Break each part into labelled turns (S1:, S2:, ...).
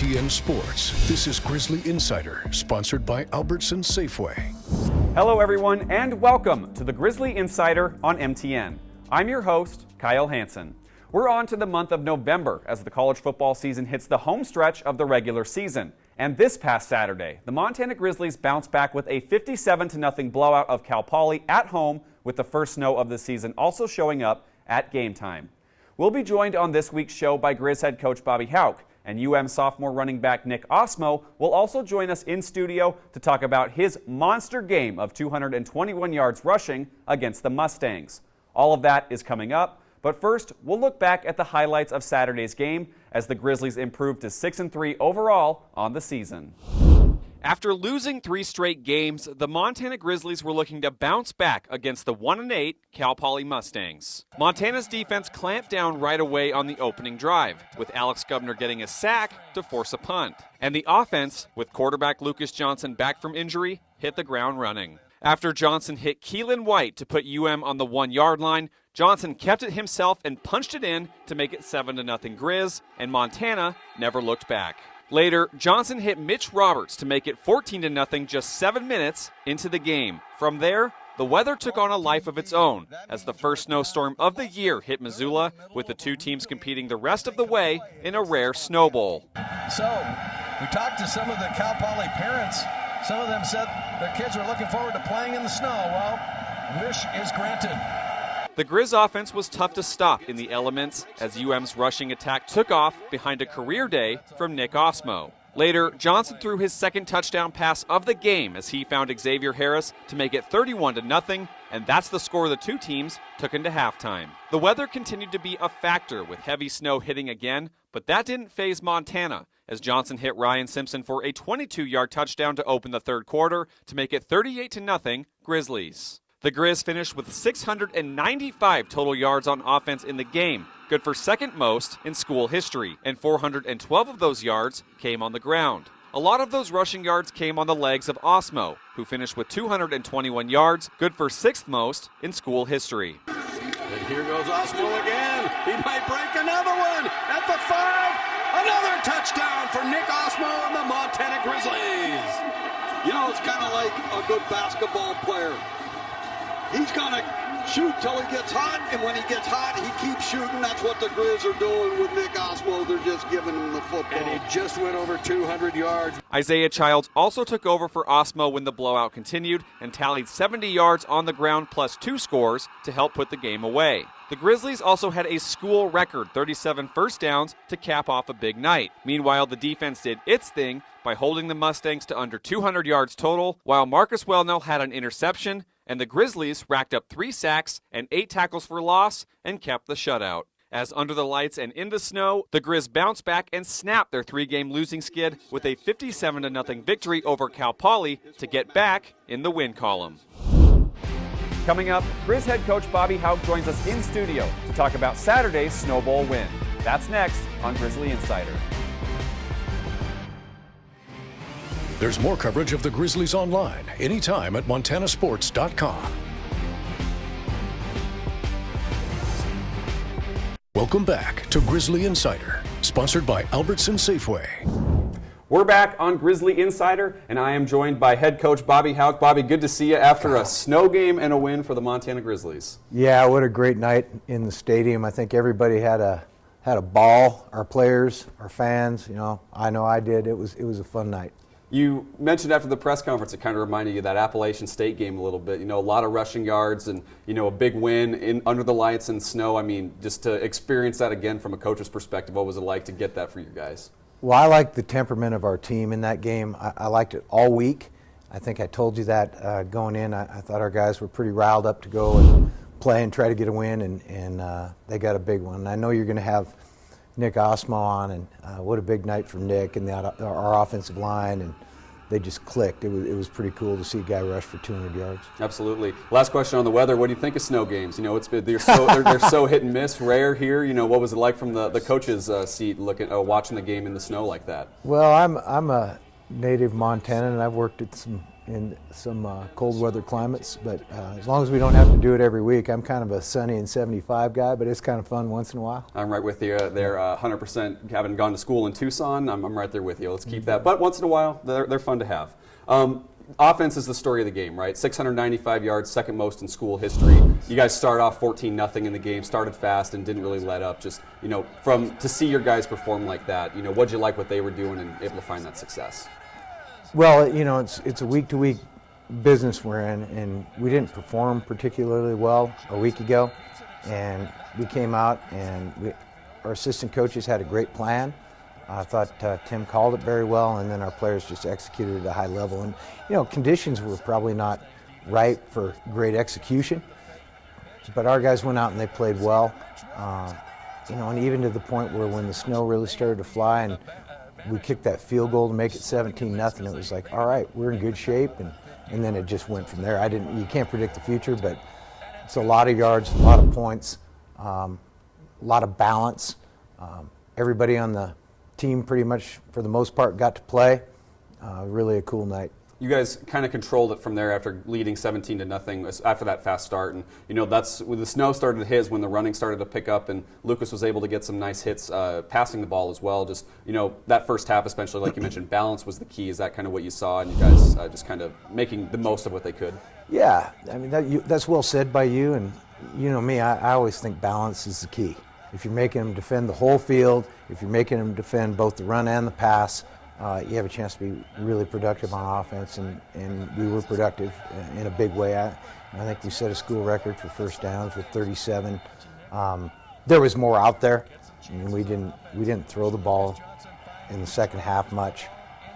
S1: MTN Sports, this is Grizzly Insider, sponsored by Albertson Safeway.
S2: Hello everyone and welcome to the Grizzly Insider on MTN. I'm your host, Kyle Hansen. We're on to the month of November as the college football season hits the home stretch of the regular season. And this past Saturday, the Montana Grizzlies bounced back with a 57-0 blowout of Cal Poly at home, with the first snow of the season also showing up at game time. We'll be joined on this week's show by Grizz head coach Bobby Hauck, and sophomore running back Nick Ostmo will also join us in studio to talk about his monster game of 221 yards rushing against the Mustangs. All of that is coming up, but first we'll look back at the highlights of Saturday's game as the Grizzlies improved to 6-3 overall on the season. After losing 3 straight games, the Montana Grizzlies were looking to bounce back against the 1-8 Cal Poly Mustangs. Montana's defense clamped down right away on the opening drive, with Alex Gubner getting a sack to force a punt. And the offense, with quarterback Lucas Johnson back from injury, hit the ground running. After Johnson hit Keelan White to put on the 1-yard line, Johnson kept it himself and punched it in to make it 7-0 Grizz, and Montana never looked back. Later, Johnson hit Mitch Roberts to make it 14-0 just 7 minutes into the game. From there, the weather took on a life of its own as the first snowstorm of the year hit Missoula, with the two teams competing the rest of the way in a rare snow bowl.
S3: So, we talked to some of the Cal Poly parents. Some of them said their kids were looking forward to playing in the snow. Well, wish is granted.
S2: The Grizz offense was tough to stop in the elements as UM's rushing attack took off behind a career day from Nick Ostmo. Later, Johnson threw his second touchdown pass of the game as he found Xavier Harris to make it 31-0, and that's the score the two teams took into halftime. The weather continued to be a factor with heavy snow hitting again, but that didn't faze Montana as Johnson hit Ryan Simpson for a 22-yard touchdown to open the third quarter to make it 38-0 Grizzlies. The Grizz finished with 695 total yards on offense in the game, good for second most in school history, and 412 of those yards came on the ground. A lot of those rushing yards came on the legs of Ostmo, who finished with 221 yards, good for sixth most in school history.
S4: And here goes Ostmo again. He might break another one at the 5. Another touchdown for Nick Ostmo and the Montana Grizzlies. You know, it's kind of like a good basketball player. He's going to shoot till he gets hot, and when he gets hot, he keeps shooting. That's what the Grizz are doing with Nick Ostmo. They're just giving him the football.
S3: And he just went over 200 yards.
S2: Isaiah Childs also took over for Ostmo when the blowout continued and tallied 70 yards on the ground plus 2 scores to help put the game away. The Grizzlies also had a school record 37 first downs to cap off a big night. Meanwhile, the defense did its thing by holding the Mustangs to under 200 yards total, while Marcus Wellnell had an interception, and the Grizzlies racked up 3 sacks and 8 tackles for loss and kept the shutout. As under the lights and in the snow, the Grizz bounced back and snapped their 3-game losing skid with a 57-0 victory over Cal Poly to get back in the win column. Coming up, Grizz head coach Bobby Hauck joins us in studio to talk about Saturday's Snow Bowl win. That's next on Grizzly Insider.
S1: There's more coverage of the Grizzlies online anytime at montanasports.com. Welcome back to Grizzly Insider, sponsored by Albertson Safeway.
S2: We're back on Grizzly Insider, and I am joined by head coach Bobby Hauck. Bobby, good to see you after a snow game and a win for the Montana Grizzlies.
S5: Yeah, what a great night in the stadium. I think everybody had a ball. Our players, our fans. I know I did. It was a fun night.
S2: You mentioned after the press conference, it kind of reminded you of that Appalachian State game a little bit. A lot of rushing yards and, a big win under the lights and snow. I mean, just to experience that again from a coach's perspective, what was it like to get that for you guys?
S5: Well, I liked the temperament of our team in that game. I liked it all week. I think I told you that going in. I thought our guys were pretty riled up to go and play and try to get a win, and they got a big one. And I know you're going to have Nick Ostmo on, and what a big night for Nick and our offensive line, and they just clicked. It was pretty cool to see a guy rush for 200 yards.
S2: Absolutely. Last question on the weather. What do you think of snow games? They're so hit and miss, rare here. What was it like from the coach's seat watching the game in the snow like that?
S5: Well, I'm a native Montanan, and I've worked at in some cold weather climates, but as long as we don't have to do it every week. I'm kind of a sunny and 75 guy, but it's kind of fun once in a while.
S2: I'm right with you there. 100% having gone to school in Tucson, I'm right there with you. Let's keep that. But once in a while, they're fun to have. Offense is the story of the game, right? 695 yards, second most in school history. You guys start off 14-0 in the game, started fast and didn't really let up. Just, to see your guys perform like that, what'd you like what they were doing and able to find that success?
S5: Well, it's a week-to-week business we're in, and we didn't perform particularly well a week ago. And we came out, and our assistant coaches had a great plan. I thought Tim called it very well, and then our players just executed at a high level. And, conditions were probably not right for great execution, but our guys went out and they played well. And even to the point where when the snow really started to fly and we kicked that field goal to make it 17-0, it was like, all right, we're in good shape, and then it just went from there. You can't predict the future, but it's a lot of yards, a lot of points, a lot of balance. Everybody on the team pretty much, for the most part, got to play. Really a cool night.
S2: You guys kind of controlled it from there after leading 17-0 after that fast start, and that's when the snow started to hit, when the running started to pick up, and Lucas was able to get some nice hits passing the ball as well. Just that first half, especially like you mentioned, balance was the key. Is that kind of what you saw, and you guys just kind of making the most of what they could?
S5: Yeah, I mean that's well said by you, and me, I always think balance is the key. If you're making them defend the whole field, if you're making them defend both the run and the pass, you have a chance to be really productive on offense, and we were productive in a big way. I think we set a school record for first downs with 37. There was more out there. I mean, we didn't throw the ball in the second half much.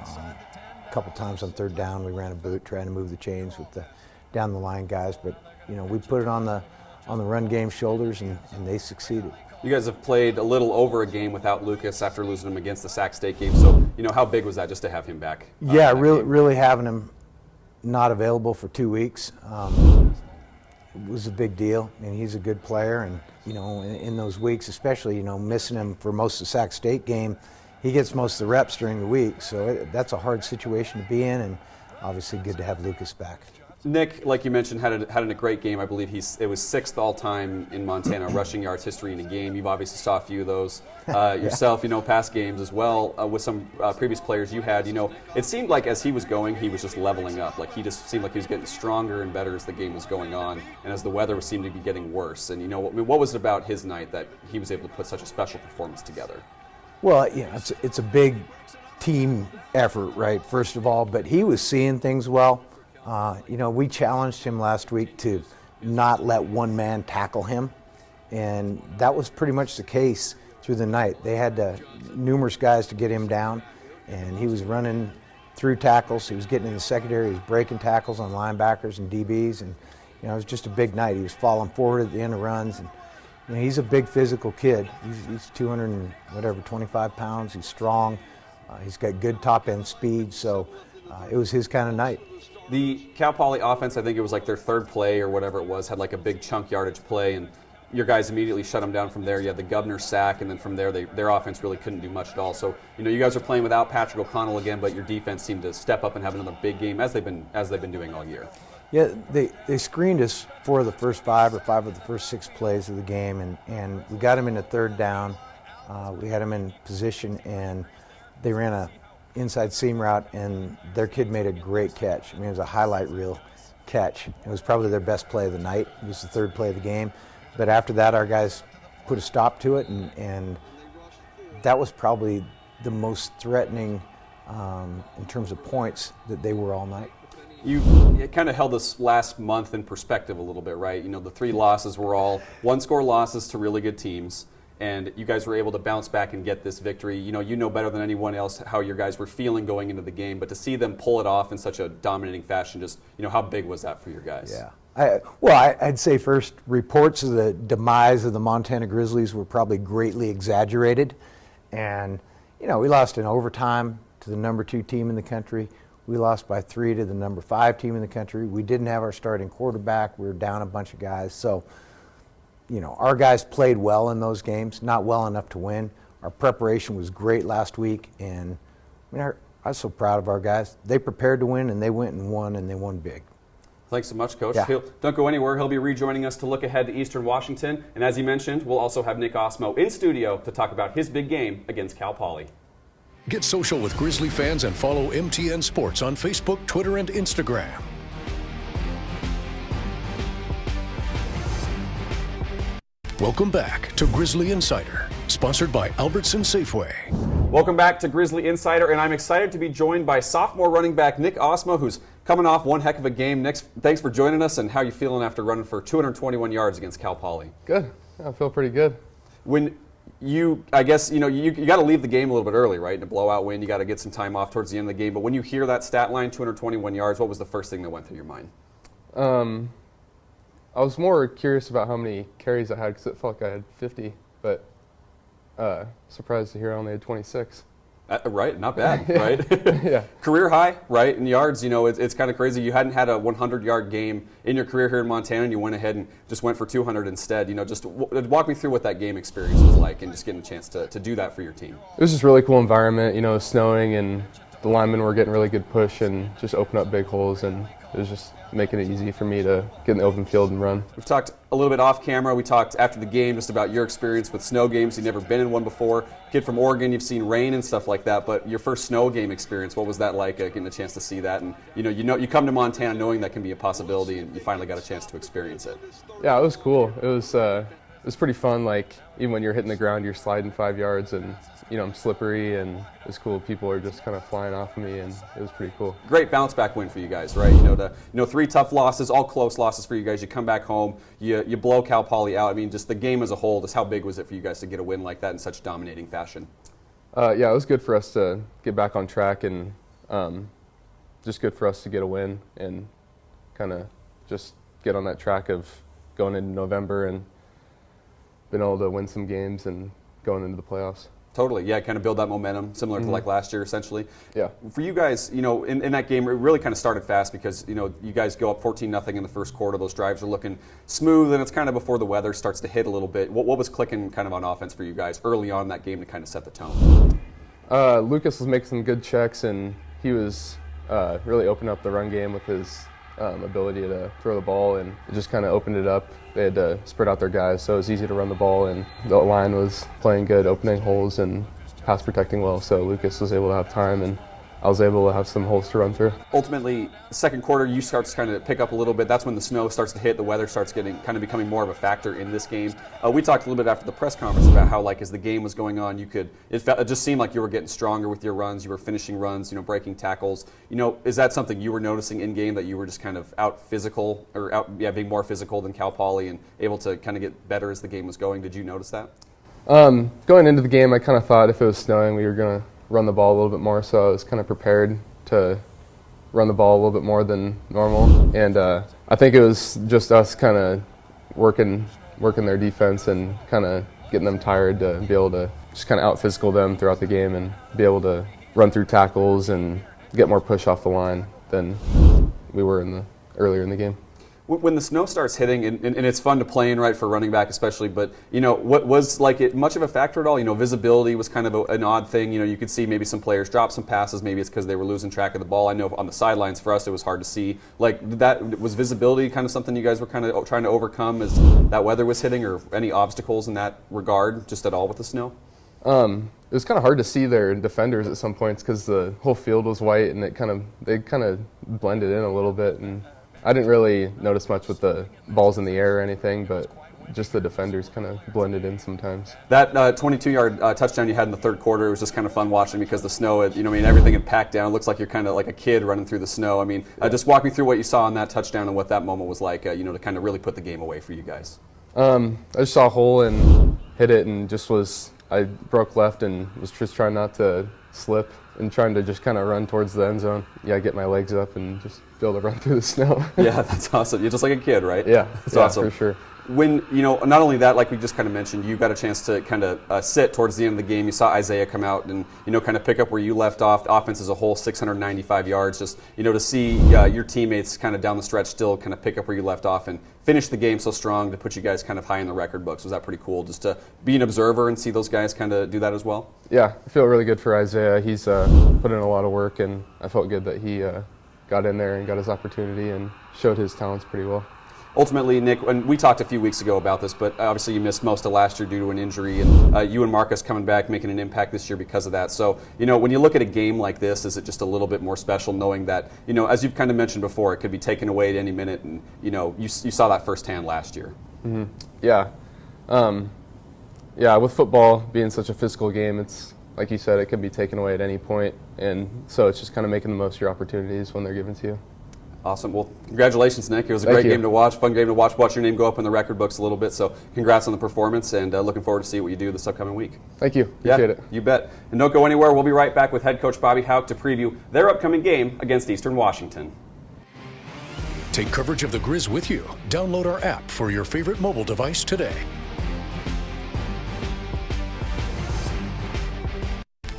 S5: A couple times on third down, we ran a boot trying to move the chains with the down the line guys, but we put it on the run game shoulders, and they succeeded.
S2: You guys have played a little over a game without Lucas after losing him against the Sac State game. So, how big was that just to have him back?
S5: Yeah, really having him not available for 2 weeks was a big deal. I mean, he's a good player, and in those weeks, especially missing him for most of the Sac State game, he gets most of the reps during the week. So that's a hard situation to be in, and obviously good to have Lucas back.
S2: Nick, like you mentioned, had a great game. I believe it was 6th all-time in Montana rushing yards history in a game. You've obviously saw a few of those yourself, past games as well with some previous players you had. It seemed like as he was going, he was just leveling up. Like he just seemed like he was getting stronger and better as the game was going on, and as the weather seemed to be getting worse. And what was it about his night that he was able to put such a special performance together?
S5: Well, it's a big team effort, right? First of all, but he was seeing things well. We challenged him last week to not let one man tackle him, and that was pretty much the case through the night. They had numerous guys to get him down, and he was running through tackles. He was getting in the secondary. He was breaking tackles on linebackers and DBs, and it was just a big night. He was falling forward at the end of runs, and he's a big physical kid. He's 225 pounds. He's strong. He's got good top-end speed, so it was his kind of night.
S2: The Cal Poly offense, I think it was like their third play or whatever it was, had like a big chunk yardage play, and your guys immediately shut them down from there. You had the Governor sack, and then from there, their offense really couldn't do much at all. So, you guys are playing without Patrick O'Connell again, but your defense seemed to step up and have another big game as they've been doing all year.
S5: Yeah, they screened us for the first 5 of the first 6 plays of the game, and we got them in a third down. We had them in position, and they ran a inside seam route, and their kid made a great catch. I mean, it was a highlight reel catch. It was probably their best play of the night. It was the third play of the game. But after that, our guys put a stop to it, and that was probably the most threatening in terms of points that they were all night.
S2: It kind of held this last month in perspective a little bit, right? The 3 losses were all one-score losses to really good teams. And you guys were able to bounce back and get this victory. You know better than anyone else how your guys were feeling going into the game, but to see them pull it off in such a dominating fashion, just how big was that for your guys?
S5: Yeah, I'd say first, reports of the demise of the Montana Grizzlies were probably greatly exaggerated, and we lost in overtime to the number 2 team in the country. We lost by 3 to the number 5 team in the country. We didn't have our starting quarterback. We were down a bunch of guys, so. Our guys played well in those games, not well enough to win. Our preparation was great last week, and I was so proud of our guys. They prepared to win, and they went and won big.
S2: Thanks so much, Coach.
S5: Yeah.
S2: Don't go anywhere. He'll be rejoining us to look ahead to Eastern Washington. And as he mentioned, we'll also have Nick Ostmo in studio to talk about his big game against Cal Poly.
S1: Get social with Grizzly fans and follow MTN Sports on Facebook, Twitter, and Instagram. Welcome back to Grizzly Insider, sponsored by Albertson Safeway.
S2: Welcome back to Grizzly Insider, and I'm excited to be joined by sophomore running back Nick Ostmo, who's coming off one heck of a game. Nick, thanks for joining us, and how are you feeling after running for 221 yards against Cal Poly?
S6: Good. I feel pretty good.
S2: When I guess, you got to leave the game a little bit early, right? In a blowout win, you got to get some time off towards the end of the game. But when you hear that stat line, 221 yards, what was the first thing that went through your mind?
S6: I was more curious about how many carries I had because it felt like I had 50, but surprised to hear I only had 26.
S2: Right, not bad,
S6: Yeah.
S2: right?
S6: Yeah.
S2: Career high, right, in yards. It's kind of crazy. You hadn't had a 100-yard game in your career here in Montana, and you went ahead and just went for 200 instead. Just walk me through what that game experience was like and just getting a chance to do that for your team.
S6: It was just a really cool environment. It was snowing, and the linemen were getting really good push and just open up big holes, and it was just making it easy for me to get in the open field and run.
S2: We've talked a little bit off camera. We talked after the game just about your experience with snow games. You've never been in one before. Kid from Oregon, you've seen rain and stuff like that, but your first snow game experience, what was that like, getting a chance to see that? And you come to Montana knowing that can be a possibility, and you finally got a chance to experience it.
S6: Yeah, it was cool. It was pretty fun. Like, even when you're hitting the ground, you're sliding 5 yards, and I'm slippery, and it's cool. People are just kind of flying off of me, and it was pretty cool.
S2: Great bounce back win for you guys, right? 3 tough losses, all close losses for you guys. You come back home, you blow Cal Poly out. Just the game as a whole, just how big was it for you guys to get a win like that in such dominating fashion?
S6: Yeah, it was good for us to get back on track, and just good for us to get a win and kind of just get on that track of going into November and being able to win some games and going into the playoffs.
S2: Totally, yeah, kind of build that momentum, similar to like last year, essentially.
S6: Yeah.
S2: For you guys, in that game, it really kind of started fast because, you guys go up 14-0 in the first quarter. Those drives are looking smooth, and it's kind of before the weather starts to hit a little bit. What was clicking kind of on offense for you guys early on in that game to kind of set the tone?
S6: Lucas was making some good checks, and he was really opening up the run game with his ability to throw the ball, and it just kind of opened it up. They had to spread out their guys, so it was easy to run the ball, and the line was playing good, opening holes and pass protecting well, so Lucas was able to have time, and I was able to have some holes to run through.
S2: Ultimately, second quarter, you start to kind of pick up a little bit. That's when the snow starts to hit, the weather starts becoming more of a factor in this game. We talked a little bit after the press conference about how, as the game was going on, it just seemed like you were getting stronger with your runs. You were finishing runs, breaking tackles. Is that something you were noticing in game, that you were just kind of out physical, or being more physical than Cal Poly and able to kind of get better as the game was going? Did you notice that?
S6: Going into the game, I kind of thought if it was snowing, we were going to run the ball a little bit more, so I was kind of prepared to run the ball a little bit more than normal. And I think it was just us kind of working their defense and kind of getting them tired to be able to just kind of out-physical them throughout the game and be able to run through tackles and get more push off the line than we were earlier in the game.
S2: When the snow starts hitting, and it's fun to play in, right, for running back especially, but, what was it much of a factor at all? Visibility was kind of an odd thing. You could see maybe some players drop some passes. Maybe it's because they were losing track of the ball. I know on the sidelines for us it was hard to see. Was visibility kind of something you guys were kind of trying to overcome as that weather was hitting, or any obstacles in that regard just at all with the snow?
S6: It was kind of hard to see their defenders at some points because the whole field was white, and they kind of blended in a little bit, and I didn't really notice much with the balls in the air or anything, but just the defenders kind of blended in sometimes.
S2: That 22-yard touchdown you had in the third quarter, it was just kind of fun watching because the snow, everything had packed down. It looks like you're kind of like a kid running through the snow. Just walk me through what you saw on that touchdown and what that moment was like, to kind of really put the game away for you guys.
S6: I just saw a hole and hit it, and I broke left and was just trying not to slip and trying to just kind of run towards the end zone. Yeah, get my legs up and just be able to run through the snow.
S2: Yeah, that's awesome. You're just like a kid, right?
S6: Yeah,
S2: that's awesome.
S6: For sure.
S2: when, not only that, like we just kind of mentioned, you got a chance to kind of sit towards the end of the game. You saw Isaiah come out and, kind of pick up where you left off. The offense as a whole, 695 yards. Just, to see your teammates kind of down the stretch still kind of pick up where you left off and finish the game so strong to put you guys kind of high in the record books. Was that pretty cool just to be an observer and see those guys kind of do that as well?
S6: Yeah, I feel really good for Isaiah. He's put in a lot of work, and I felt good that he got in there and got his opportunity and showed his talents pretty well.
S2: Ultimately, Nick, and we talked a few weeks ago about this, but obviously you missed most of last year due to an injury, and you and Marcus coming back making an impact this year because of that. So, when you look at a game like this, is it just a little bit more special knowing that, as you've kind of mentioned before, it could be taken away at any minute, and, you saw that firsthand last year?
S6: Mm-hmm. Yeah. With football being such a physical game, it's, like you said, it can be taken away at any point, and so it's just kind of making the most of your opportunities when they're given to you.
S2: Awesome. Well, congratulations, Nick. It was a great game to watch, fun game to watch your name go up in the record books a little bit. So congrats on the performance, and looking forward to see what you do this upcoming week.
S6: Thank you. Appreciate it.
S2: You bet. And don't go anywhere. We'll be right back with head coach Bobby Hauck to preview their upcoming game against Eastern Washington.
S1: Take coverage of the Grizz with you. Download our app for your favorite mobile device today.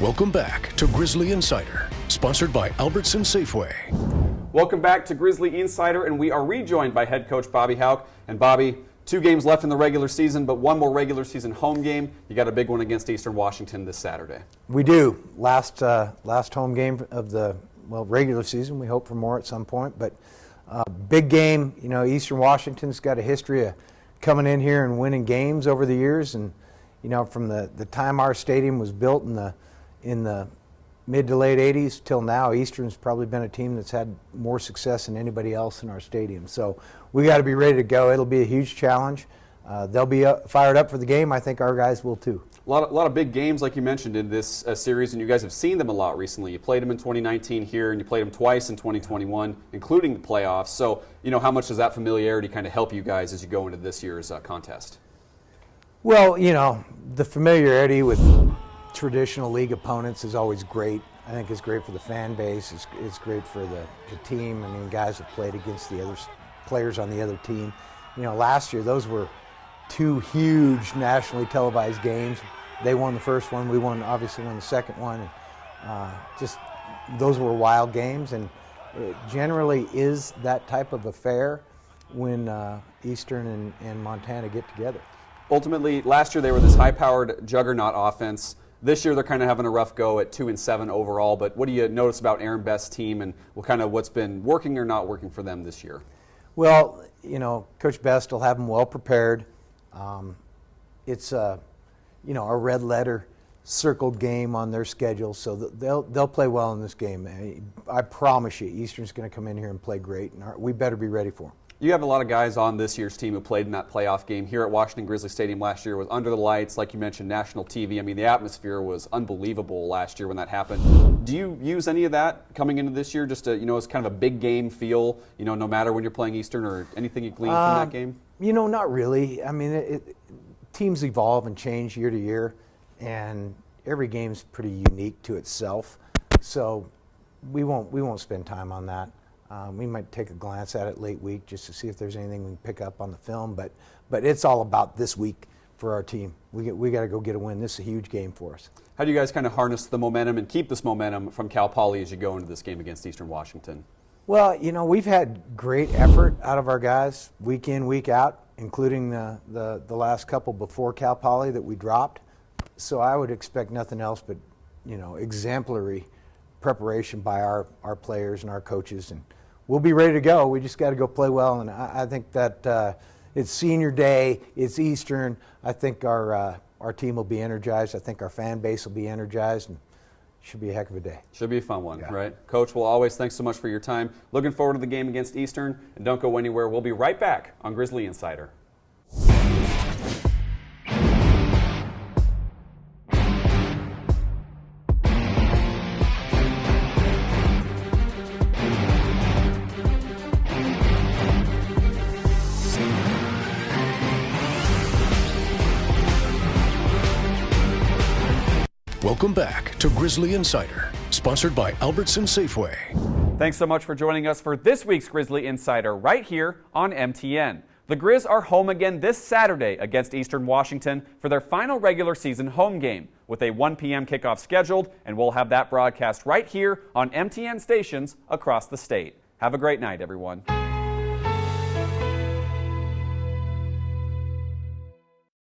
S1: Welcome back to Grizzly Insider, sponsored by Albertson Safeway.
S2: Welcome back to Grizzly Insider, and we are rejoined by head coach Bobby Hauck. And Bobby, 2 games left in the regular season, but 1 more regular season home game. You got a big one against Eastern Washington this Saturday.
S5: We do. Last home game of the regular season. We hope for more at some point, but big game. Eastern Washington's got a history of coming in here and winning games over the years, and from the time our stadium was built in the mid to late 80s till now, Eastern's probably been a team that's had more success than anybody else in our stadium. So we got to be ready to go. It'll be a huge challenge. They'll be fired up for the game. I think our guys will too.
S2: A lot of big games, like you mentioned, in this series, and you guys have seen them a lot recently. You played them in 2019 here, and you played them twice in 2021, including the playoffs. So, how much does that familiarity kind of help you guys as you go into this year's contest?
S5: Well, the familiarity with traditional league opponents is always great. I think it's great for the fan base. It's great for the team. I mean, guys have played against the other players on the other team. Last year those were 2 huge nationally televised games. They won the first one. We obviously won the second one. Just those were wild games, and it generally is that type of affair when Eastern and Montana get together.
S2: Ultimately, last year they were this high-powered juggernaut offense. This year they're kind of having a rough go at 2-7 overall, but what do you notice about Aaron Best's team and what's been working or not working for them this year?
S5: Well, Coach Best will have them well prepared. It's a red letter circled game on their schedule, so they'll play well in this game. I promise you, Eastern's going to come in here and play great, and we better be ready for them.
S2: You have a lot of guys on this year's team who played in that playoff game here at Washington Grizzly Stadium last year. It was under the lights, like you mentioned, national TV. I mean, the atmosphere was unbelievable last year when that happened. Do you use any of that coming into this year, just to, as kind of a big game feel, no matter when you're playing Eastern, or anything you glean from that game?
S5: Not really. I mean, teams evolve and change year to year, and every game's pretty unique to itself. So we won't spend time on that. We might take a glance at it late week just to see if there's anything we can pick up on the film, but it's all about this week for our team. We got to go get a win. This is a huge game for us.
S2: How do you guys kind of harness the momentum and keep this momentum from Cal Poly as you go into this game against Eastern Washington?
S5: Well, we've had great effort out of our guys week in, week out, including the last couple before Cal Poly that we dropped. So I would expect nothing else but exemplary preparation by our players and our coaches, and we'll be ready to go. We just got to go play well, and I think that it's senior day, it's Eastern. I think our team will be energized. I think our fan base will be energized, and it should be a heck of a day.
S2: Should be a fun one, right? Coach, well, always thanks so much for your time. Looking forward to the game against Eastern, and don't go anywhere. We'll be right back on Grizzly Insider.
S1: Welcome back to Grizzly Insider, sponsored by Albertson Safeway.
S2: Thanks so much for joining us for this week's Grizzly Insider right here on MTN. The Grizz are home again this Saturday against Eastern Washington for their final regular season home game with a 1 p.m. kickoff scheduled, and we'll have that broadcast right here on MTN stations across the state. Have a great night, everyone.